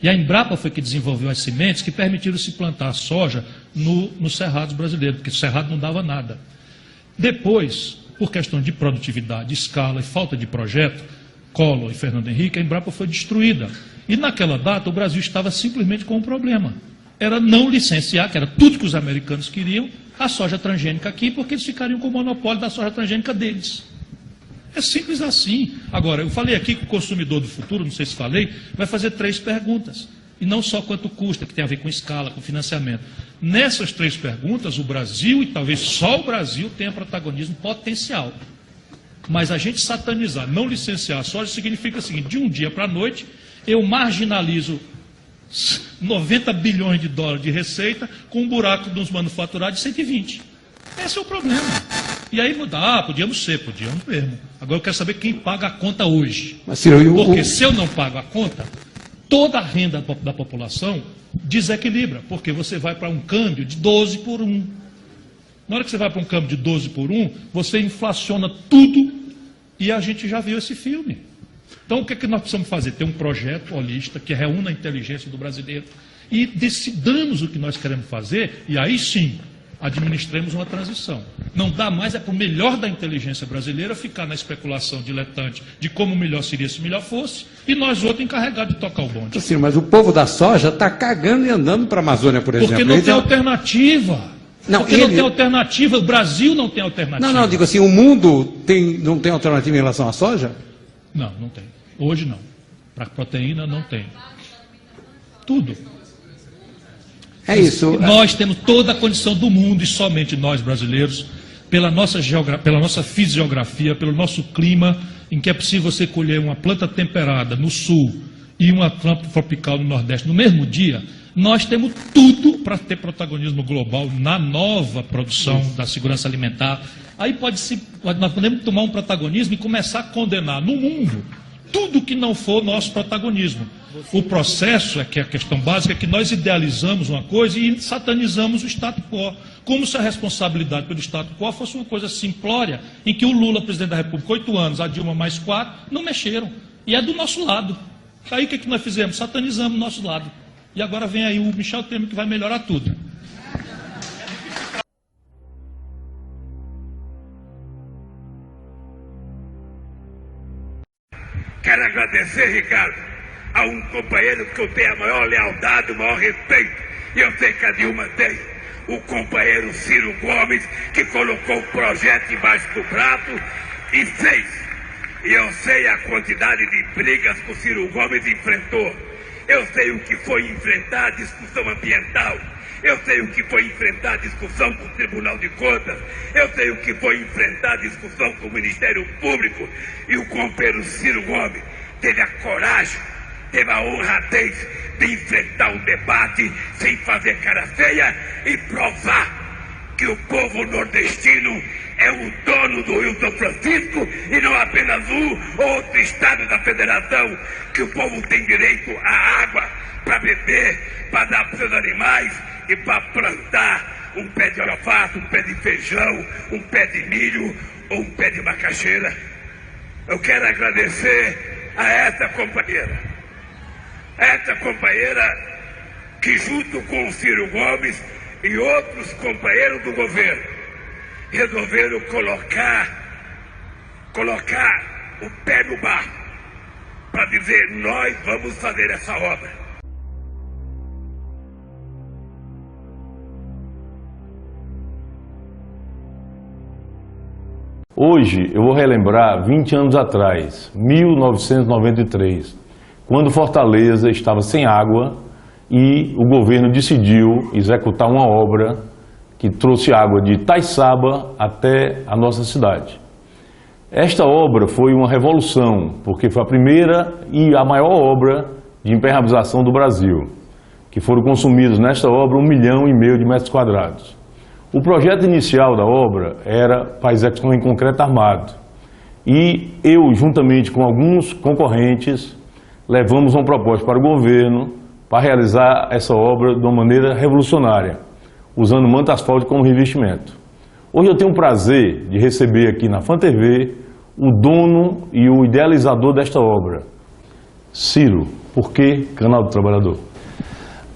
[SPEAKER 7] E a Embrapa foi que desenvolveu as sementes que permitiram se plantar soja nos cerrados brasileiros, porque o cerrado não dava nada. Depois, por questão de produtividade, escala e falta de projeto, Collor e Fernando Henrique, a Embrapa foi destruída. E naquela data o Brasil estava simplesmente com um problema. Era não licenciar, que era tudo que os americanos queriam, a soja transgênica aqui, porque eles ficariam com o monopólio da soja transgênica deles. É simples assim. Agora, eu falei aqui que o consumidor do futuro, não sei se falei, vai fazer 3 perguntas. E não só quanto custa, que tem a ver com escala, com financiamento. Nessas 3 perguntas, o Brasil, e talvez só o Brasil, tenha protagonismo potencial. Mas a gente satanizar, não licenciar a soja, significa o seguinte: de um dia para a noite, eu marginalizo 90 bilhões de dólares de receita com um buraco dos manufaturados de 120. Esse é o problema. E aí podíamos mesmo. Agora eu quero saber quem paga a conta hoje.
[SPEAKER 9] Mas, Ciro,
[SPEAKER 7] porque se eu não pago a conta, toda a renda da população desequilibra, porque você vai para um câmbio de 12 por 1. Na hora que você vai para um câmbio de 12 por 1, você inflaciona tudo e a gente já viu esse filme. Então o que é que nós precisamos fazer? Ter um projeto holista que reúna a inteligência do brasileiro e decidamos o que nós queremos fazer e aí sim administremos uma transição. Não dá mais para o melhor da inteligência brasileira ficar na especulação diletante de como melhor seria se melhor fosse, e nós outros encarregados de tocar o bonde.
[SPEAKER 9] Sim, mas o povo da soja está cagando e andando para a Amazônia, por exemplo.
[SPEAKER 7] Porque não tem alternativa.
[SPEAKER 9] Não,
[SPEAKER 7] porque não tem alternativa, o Brasil não tem alternativa.
[SPEAKER 9] Não, digo assim, o mundo não tem alternativa em relação à soja?
[SPEAKER 7] Não tem. Hoje não. Para proteína não tem. Tudo.
[SPEAKER 9] É isso.
[SPEAKER 7] Nós temos toda a condição do mundo, e somente nós brasileiros, pela nossa fisiografia, pelo nosso clima, em que é possível você colher uma planta temperada no sul e uma planta tropical no nordeste no mesmo dia, nós temos tudo para ter protagonismo global na nova produção da segurança alimentar. Aí nós podemos tomar um protagonismo e começar a condenar no mundo tudo que não for nosso protagonismo. O processo, que é a questão básica, é que nós idealizamos uma coisa e satanizamos o status quo. Como se a responsabilidade pelo status quo fosse uma coisa simplória, em que o Lula, presidente da República, 8 anos, a Dilma mais 4, não mexeram. E é do nosso lado. Aí o que nós fizemos? Satanizamos o nosso lado. E agora vem aí o Michel Temer que vai melhorar tudo.
[SPEAKER 11] Quero agradecer, Ricardo, a um companheiro que eu tenho a maior lealdade, o maior respeito, e eu sei que a Dilma tem, o companheiro Ciro Gomes, que colocou o projeto embaixo do prato e fez. E eu sei a quantidade de brigas que o Ciro Gomes enfrentou. Eu sei o que foi enfrentar a discussão ambiental. Eu sei o que foi enfrentar a discussão com o Tribunal de Contas. Eu sei o que foi enfrentar a discussão com o Ministério Público. E o companheiro Ciro Gomes teve a coragem, teve a honradez de enfrentar o debate sem fazer cara feia e provar que o povo nordestino é o dono do Rio São Francisco e não apenas um ou outro estado da federação, que o povo tem direito à água para beber, para dar para os seus animais e para plantar um pé de alface, um pé de feijão, um pé de milho ou um pé de macaxeira. Eu quero agradecer a essa companheira que junto com o Ciro Gomes e outros companheiros do governo resolveram colocar colocar o pé no barco para dizer: nós vamos fazer essa obra.
[SPEAKER 12] Hoje eu vou relembrar 20 anos atrás, 1993, quando Fortaleza estava sem água e o governo decidiu executar uma obra que trouxe água de Itaiçaba até a nossa cidade. Esta obra foi uma revolução, porque foi a primeira e a maior obra de impermeabilização do Brasil, que foram consumidos nesta obra 1,5 milhão de metros quadrados. O projeto inicial da obra era para execução em concreto armado. E eu, juntamente com alguns concorrentes, levamos uma proposta para o governo para realizar essa obra de uma maneira revolucionária, usando manta asfáltica como revestimento. Hoje eu tenho o prazer de receber aqui na FAN TV o dono e o idealizador desta obra, Ciro. Por que Canal do Trabalhador?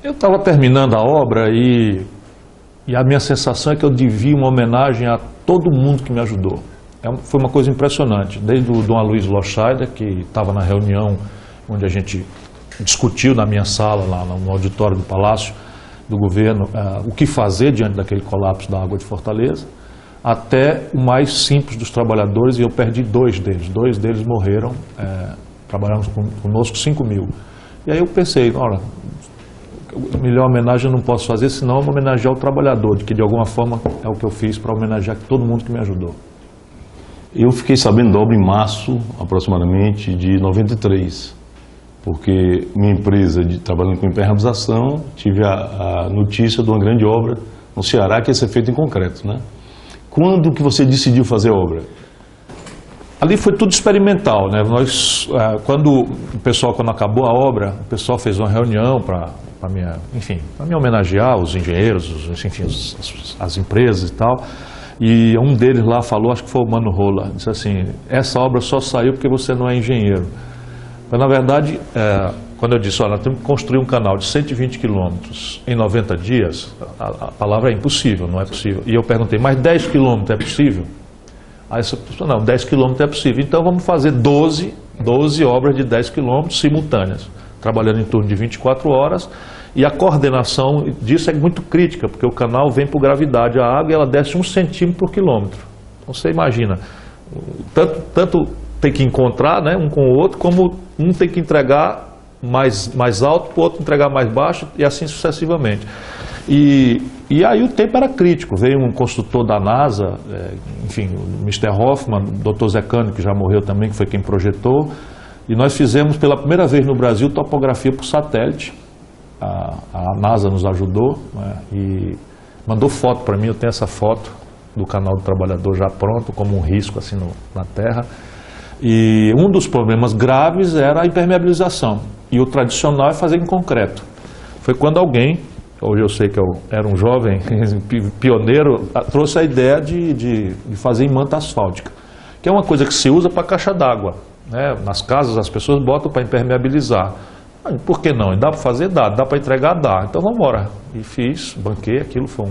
[SPEAKER 7] Eu estava terminando a obra e a minha sensação é que eu devia uma homenagem a todo mundo que me ajudou. Foi uma coisa impressionante, desde o Dom Aloysio Loscheider, que estava na reunião onde a gente discutiu na minha sala, lá no auditório do Palácio do Governo, o que fazer diante daquele colapso da água de Fortaleza, até o mais simples dos trabalhadores, e eu perdi 2 deles. 2 deles morreram, trabalhamos conosco 5 mil. E aí eu pensei, olha, melhor homenagem eu não posso fazer, senão eu vou homenagear o trabalhador, que de alguma forma é o que eu fiz para homenagear todo mundo que me ajudou.
[SPEAKER 12] Eu fiquei sabendo da obra em março, aproximadamente, de 93, porque minha empresa, trabalhando com impermeabilização, tive a notícia de uma grande obra no Ceará que ia ser feita em concreto, né? Quando que você decidiu fazer a obra?
[SPEAKER 7] Ali foi tudo experimental, né? Quando acabou a obra, o pessoal fez uma reunião para me homenagear, os engenheiros, as empresas e tal. E um deles lá falou, acho que foi o Mano Rola, disse assim: essa obra só saiu porque você não é engenheiro. Mas na verdade, quando eu disse, olha, nós temos que construir um canal de 120 quilômetros em 90 dias, a palavra é impossível, não é possível. E eu perguntei, mas 10 quilômetros é possível? Aí você falou, não, 10 quilômetros é possível. Então vamos fazer 12 obras de 10 quilômetros simultâneas, trabalhando em torno de 24 horas. E a coordenação disso é muito crítica, porque o canal vem por gravidade a água e ela desce 1 centímetro por quilômetro. Então você imagina, tanto tem que encontrar, né, um com o outro, como um tem que entregar mais alto, o outro entregar mais baixo e assim sucessivamente. E aí o tempo era crítico, veio um construtor da NASA, o Mr. Hoffman, o Dr. Zé Cândido, que já morreu também, que foi quem projetou, e nós fizemos pela primeira vez no Brasil topografia por satélite. A NASA nos ajudou, né, e mandou foto para mim, eu tenho essa foto do Canal do Trabalhador já pronto, como um risco assim na terra. E um dos problemas graves era a impermeabilização, e o tradicional é fazer em concreto. Foi quando alguém, hoje eu sei que eu era um jovem pioneiro, trouxe a ideia de fazer em manta asfáltica, que é uma coisa que se usa para caixa d'água, né? Nas casas as pessoas botam para impermeabilizar. Por que não? Dá para fazer? Dá para entregar? Dá. Então vamos embora. E fiz, banquei, aquilo foi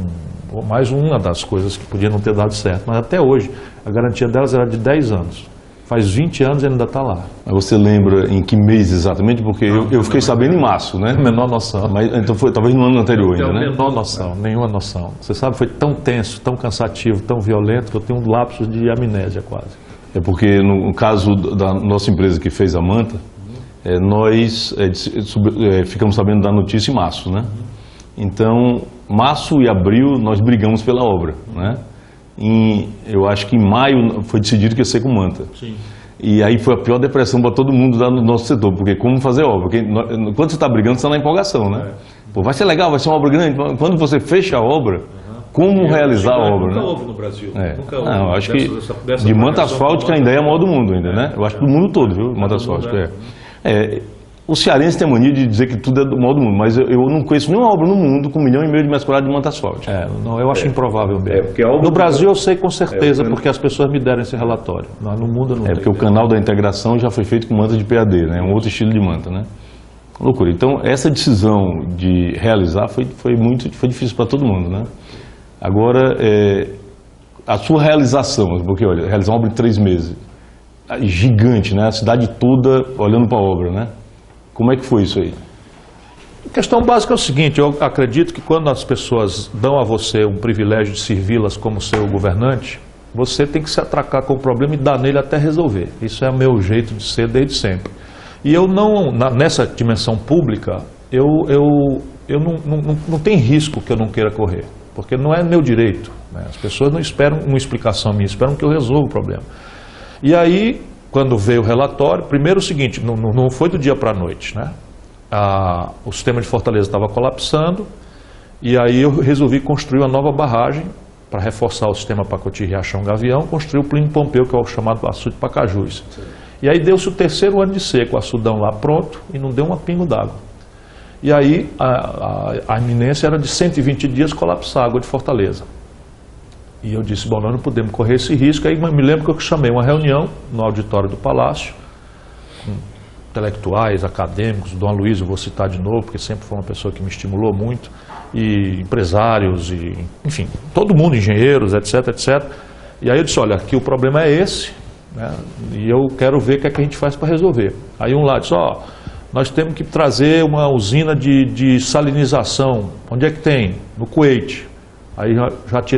[SPEAKER 7] mais uma das coisas que podia não ter dado certo. Mas até hoje, a garantia delas era de 10 anos. Faz 20 anos e ainda está lá.
[SPEAKER 12] Mas você lembra em que mês exatamente? Porque eu fiquei sabendo em março, né?
[SPEAKER 7] Menor noção.
[SPEAKER 12] Mas, então foi talvez no ano anterior ainda, né?
[SPEAKER 7] Menor noção, nenhuma noção. Você sabe, foi tão tenso, tão cansativo, tão violento, que eu tenho um lapso de amnésia quase.
[SPEAKER 12] É porque no caso da nossa empresa que fez a manta, nós ficamos sabendo da notícia em março, né? Então, março e abril nós brigamos pela obra, né? Eu acho que em maio foi decidido que ia ser com manta.
[SPEAKER 7] Sim.
[SPEAKER 12] E aí foi a pior depressão para todo mundo no nosso setor, porque como fazer obra? Porque quando você está brigando, você está na empolgação, né? Pô, vai ser legal, vai ser uma obra grande. Quando você fecha a obra, como realizar a obra?
[SPEAKER 7] Nunca
[SPEAKER 12] né?
[SPEAKER 7] houve no Brasil. Nunca houve.
[SPEAKER 12] Não, eu acho que de manta asfáltica ainda é a maior do mundo, ainda, né? Eu acho que do mundo todo, viu? Manta asfáltica, o cearense tem a mania de dizer que tudo é do maior do mundo, mas eu não conheço nenhuma obra no mundo com 1,5 milhão de metros quadrados de manta asfáltica.
[SPEAKER 7] Não, eu acho improvável mesmo. No Brasil eu sei com certeza, porque as pessoas me deram esse relatório. No mundo não tem.
[SPEAKER 12] Porque o canal da integração já foi feito com manta de PAD, né? Um outro estilo de manta, né? Loucura. Então, essa decisão de realizar foi difícil para todo mundo, né? Agora, a sua realização, porque olha, realizar uma obra em 3 meses, gigante, né? A cidade toda olhando para a obra, né? Como é que foi isso aí?
[SPEAKER 7] A questão básica é o seguinte, eu acredito que quando as pessoas dão a você um privilégio de servi-las como seu governante, você tem que se atracar com o problema e dar nele até resolver. Isso é o meu jeito de ser desde sempre. E eu não, nessa dimensão pública, eu não tem risco que eu não queira correr, porque não é meu direito, né? As pessoas não esperam uma explicação minha, esperam que eu resolva o problema. E aí, quando veio o relatório, primeiro o seguinte, não foi do dia para a noite, né? O sistema de Fortaleza estava colapsando, e aí eu resolvi construir uma nova barragem para reforçar o sistema Pacoti Riachão Gavião, construí o Plínio Pompeu, que é o chamado açude Pacajus. E aí deu-se o terceiro ano de seco, o açudão lá pronto, e não deu uma pingo d'água. E aí a iminência era de 120 dias colapsar a água de Fortaleza. E eu disse, bom, nós não podemos correr esse risco. Aí me lembro que eu chamei uma reunião no auditório do Palácio, com intelectuais, acadêmicos, Dom Aloysio, vou citar de novo, porque sempre foi uma pessoa que me estimulou muito, e empresários, e, enfim, todo mundo, engenheiros, etc, etc. E aí eu disse, olha, aqui o problema é esse, né, e eu quero ver o que é que a gente faz para resolver. Aí um lá disse, ó, nós temos que trazer uma usina de salinização. Onde é que tem? No Kuwait. Aí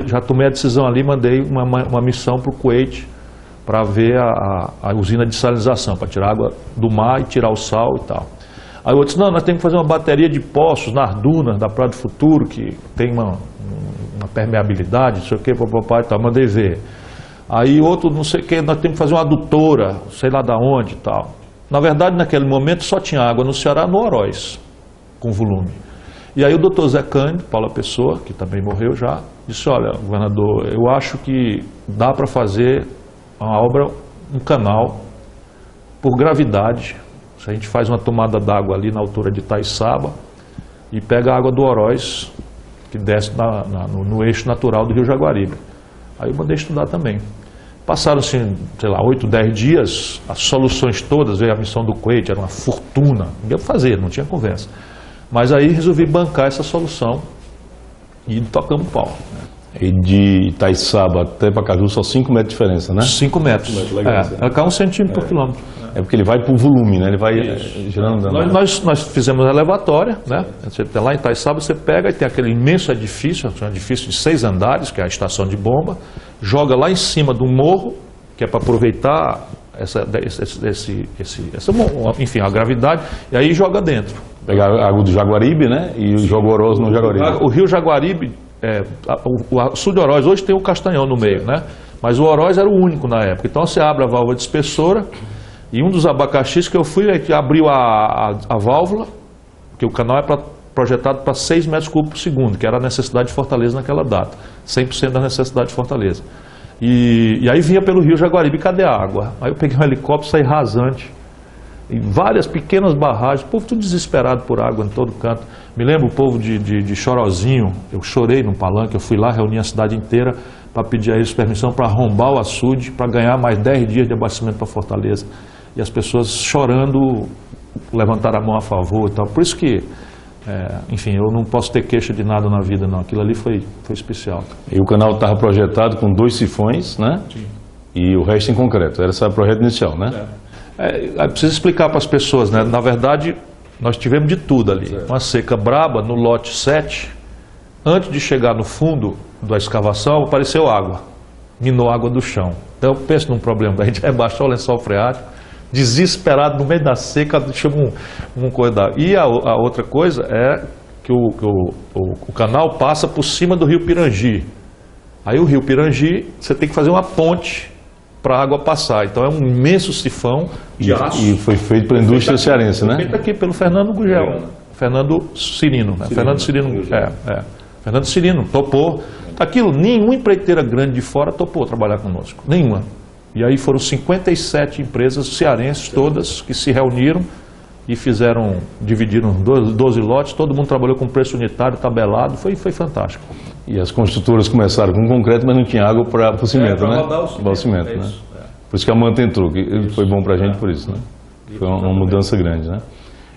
[SPEAKER 7] já tomei a decisão ali, mandei uma missão para o Kuwait para ver a usina de salinização, para tirar água do mar e tirar o sal e tal. Aí eu disse, não, nós temos que fazer uma bateria de poços nas dunas da Praia do Futuro, que tem uma permeabilidade, não sei o que, papai e tal, mandei ver. Aí outro, não sei o que, nós temos que fazer uma adutora, sei lá da onde e tal. Na verdade, naquele momento só tinha água no Ceará, no Oroz, com volume. E aí o doutor Zé Cândido, Paula Pessoa, que também morreu já, disse, olha, governador, eu acho que dá para fazer uma obra, um canal, por gravidade. Se a gente faz uma tomada d'água ali na altura de Itaiçaba e pega a água do Oroz, que desce no eixo natural do Rio Jaguaribe. Aí eu mandei estudar também. Passaram-se, sei lá, 8, 10 dias, as soluções todas, veio a missão do Kuwait, era uma fortuna, ninguém ia fazer, não tinha conversa. Mas aí resolvi bancar essa solução e tocamos o pau.
[SPEAKER 12] E de Itaiçaba até Pacaju só 5 metros de diferença, né? 5
[SPEAKER 7] metros. Ela cai 1 centímetro por quilômetro.
[SPEAKER 12] É porque ele vai por volume, né? Ele vai girando.
[SPEAKER 7] Nós fizemos a elevatória, né? Você tem lá em Itaiçaba, você pega e tem aquele imenso edifício, um edifício de 6 andares, que é a estação de bomba, joga lá em cima do morro, que é para aproveitar enfim, a gravidade, e aí joga dentro.
[SPEAKER 12] Pegar a água do Jaguaribe, né? E joga o Oroz no Jaguaribe.
[SPEAKER 7] O rio Jaguaribe, o sul de Oroz, hoje tem o Castanhão no meio, né? Mas o Oroz era o único na época. Então você abre a válvula de espessora, e um dos abacaxis que eu fui é que abriu a válvula, porque o canal é projetado para 6 metros cúbicos por segundo, que era a necessidade de Fortaleza naquela data, 100% da necessidade de Fortaleza. E aí vinha pelo rio Jaguaribe, cadê a água? Aí eu peguei um helicóptero, saí rasante, em várias pequenas barragens, o povo tudo desesperado por água em todo canto. Me lembro o povo de Chorozinho, eu chorei num palanque, eu fui lá, reuni a cidade inteira para pedir a eles permissão para arrombar o açude, para ganhar mais 10 dias de abastecimento para Fortaleza. E as pessoas chorando, levantaram a mão a favor e tal. Por isso que, enfim, eu não posso ter queixa de nada na vida, não. Aquilo ali foi especial.
[SPEAKER 12] E o canal estava projetado com 2 sifões, né? Sim. E o resto em concreto. Era esse o projeto inicial, né?
[SPEAKER 7] Preciso explicar para as pessoas, né? Na verdade, nós tivemos de tudo ali. Uma seca braba no lote 7. Antes de chegar no fundo da escavação, apareceu água. Minou água do chão. Então, eu penso num problema. A gente rebaixou o lençol freático, desesperado, no meio da seca, chama um coisa. E a outra coisa é que o canal passa por cima do rio Pirangi. Aí o rio Pirangi, você tem que fazer uma ponte para a água passar. Então é um imenso sifão de aço.
[SPEAKER 12] E foi feito pela indústria cearense, né?
[SPEAKER 7] Feito aqui pelo Fernando Gugel. Fernando Cirino, né? Fernando Cirino topou. Aquilo, nenhuma empreiteira grande de fora topou trabalhar conosco. Nenhuma. E aí foram 57 empresas cearenses, todas, que se reuniram e dividiram 12 lotes, todo mundo trabalhou com preço unitário, tabelado, foi fantástico.
[SPEAKER 12] E as construtoras começaram com concreto, mas não tinha água para o cimento, né? Para o cimento, né? Por isso que a manta entrou, que foi bom para a gente por isso, né? Foi uma mudança grande, né?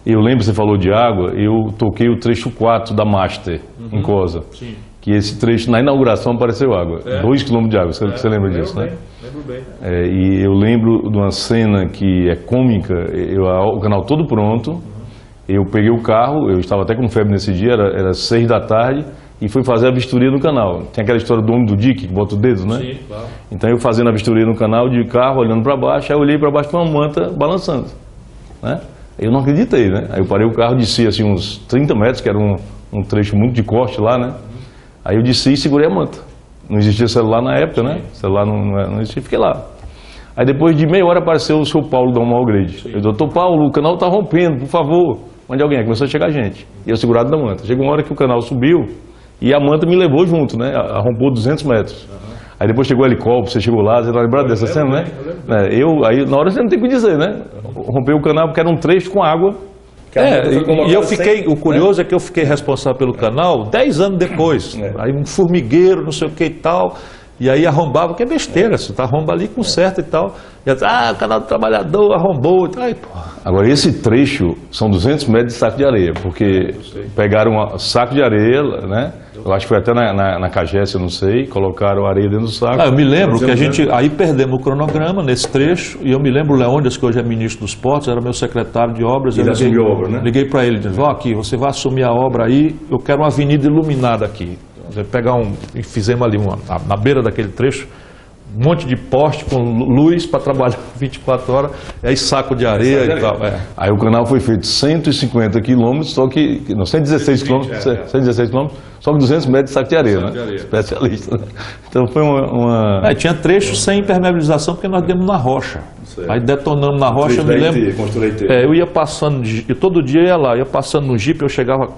[SPEAKER 12] Eu lembro, você falou de água, eu toquei o trecho 4 da Master, em Cosa. Sim. Que esse trecho, na inauguração, apareceu água. 2 quilômetros de água, você lembra disso, né? Lembro E eu lembro de uma cena que é cômica, o canal todo pronto, eu peguei o carro, eu estava até com febre nesse dia, era 6 da tarde, e fui fazer a vistoria no canal. Tem aquela história do homem do dique, que bota o dedo, né?
[SPEAKER 2] Sim, claro.
[SPEAKER 12] Então eu fazendo a vistoria no canal de carro, olhando para baixo, aí eu olhei para baixo com uma manta balançando, né? Eu não acreditei, né? Aí eu parei o carro, desci assim uns 30 metros, que era um trecho muito de corte lá, né? Aí eu desci e segurei a manta. Não existia celular na época, né? Celular não existia, fiquei lá. Aí depois de meia hora apareceu o seu Paulo da Malgrade. Eu, doutor Paulo, o canal está rompendo, por favor, mande alguém. Aí começou a chegar gente. E eu segurado na manta. Chegou uma hora que o canal subiu e a manta me levou junto, né? Arrompou 200 metros. Aí depois chegou o helicóptero, você chegou lá, você está lembrado dessa cena, né? Aí na hora você não tem o que dizer, né? Rompeu o canal porque era um trecho com água.
[SPEAKER 7] E eu fiquei, o curioso é que eu fiquei responsável pelo canal 10 anos depois. Aí um formigueiro, não sei o que e tal. E aí arrombava, que é besteira, você tá arromba ali com certo e tal. E eu disse, o canal do trabalhador arrombou. Aí,
[SPEAKER 12] agora esse trecho são 200 metros de saco de areia, porque pegaram um saco de areia, né? Eu acho que foi até na Cagesse, eu não sei, colocaram areia dentro do saco.
[SPEAKER 7] Eu me lembro que a gente, aí perdemos o cronograma nesse trecho, e eu me lembro o Leônidas, que hoje é ministro dos Portos, era meu secretário de obras.
[SPEAKER 12] Ele assumiu a obra, né?
[SPEAKER 7] Liguei para ele, disse, aqui, você vai assumir a obra aí, eu quero uma avenida iluminada aqui. E fizemos ali, na beira daquele trecho, um monte de poste com luz para trabalhar 24 horas, e aí saco de areia e tal.
[SPEAKER 12] Aí o canal foi feito 150 quilômetros, só que, não, 116 quilômetros, 116 quilômetros, só que 200 metros de saco de areia, né? Especialista, né? Então foi uma...
[SPEAKER 7] tinha trechos sem impermeabilização, porque nós demos na rocha. Aí detonamos na rocha, eu me lembro... eu ia passando, todo dia eu ia lá, ia passando no jipe, eu chegava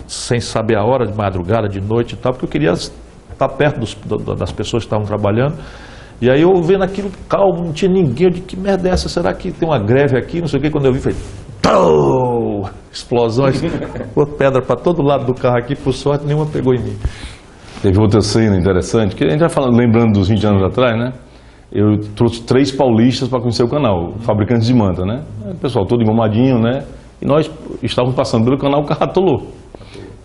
[SPEAKER 7] sem saber a hora, de madrugada, de noite e tal, porque eu queria estar perto das pessoas que estavam trabalhando. E aí eu vendo aquilo calmo, não tinha ninguém, eu disse, que merda é essa? Será que tem uma greve aqui? Não sei o que, quando eu vi, falei, explosões, pedra para todo lado do carro aqui, por sorte nenhuma pegou em mim.
[SPEAKER 12] Teve outra cena interessante, que a gente vai falando, lembrando dos 20 anos atrás, né? Eu trouxe 3 paulistas para conhecer o canal, fabricantes de manta, né? O pessoal todo engomadinho, né? E nós estávamos passando pelo canal, o carro atolou.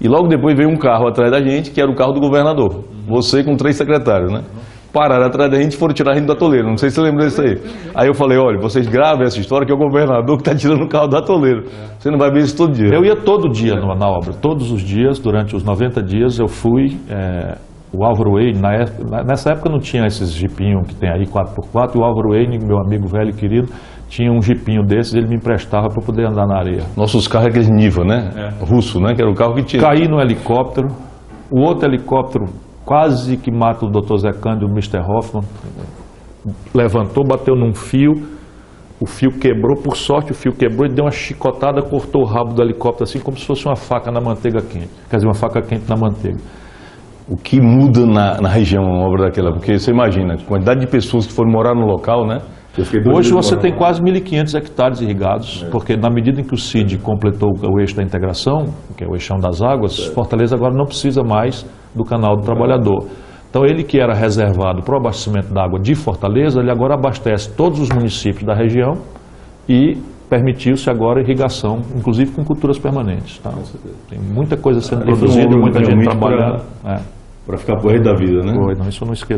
[SPEAKER 12] E logo depois veio um carro atrás da gente, que era o carro do governador. Você com 3 secretários, né? Pararam atrás da gente e foram tirar a gente do atoleiro. Não sei se você lembra disso aí. Aí eu falei, olha, vocês gravem essa história que é o governador que está tirando o carro do atoleiro. Você não vai ver isso todo dia.
[SPEAKER 7] Eu ia todo dia na obra. Todos os dias, durante os 90 dias, eu fui... o Álvaro Wayne, nessa época não tinha esses jipinhos que tem aí 4x4, e o Álvaro Wayne, meu amigo velho e querido, tinha um jipinho desses, ele me emprestava para poder andar na areia.
[SPEAKER 12] Nossos carros é aqueles Niva, né? Russo, né? Que era o carro que tinha.
[SPEAKER 7] Caí no helicóptero, o outro helicóptero quase que mata o Dr. Zé Cândido, o Mr. Hoffman, levantou, bateu num fio, o fio quebrou, por sorte o fio quebrou e deu uma chicotada, cortou o rabo do helicóptero assim como se fosse uma faca na manteiga quente, quer dizer, uma faca quente na manteiga.
[SPEAKER 12] O que muda na região, uma obra daquela? Porque você imagina, a quantidade de pessoas que foram morar no local, né?
[SPEAKER 7] Hoje você tem quase 1.500 hectares irrigados, porque na medida em que o CID completou o eixo da integração, que é o eixão das águas, Fortaleza agora não precisa mais do canal do trabalhador. Então ele que era reservado para o abastecimento da água de Fortaleza, ele agora abastece todos os municípios da região e permitiu-se agora irrigação, inclusive com culturas permanentes. Tá? Tem muita coisa sendo produzida, muita gente trabalhando.
[SPEAKER 12] Para ficar por aí da vida, né?
[SPEAKER 7] Não, isso eu não esqueço.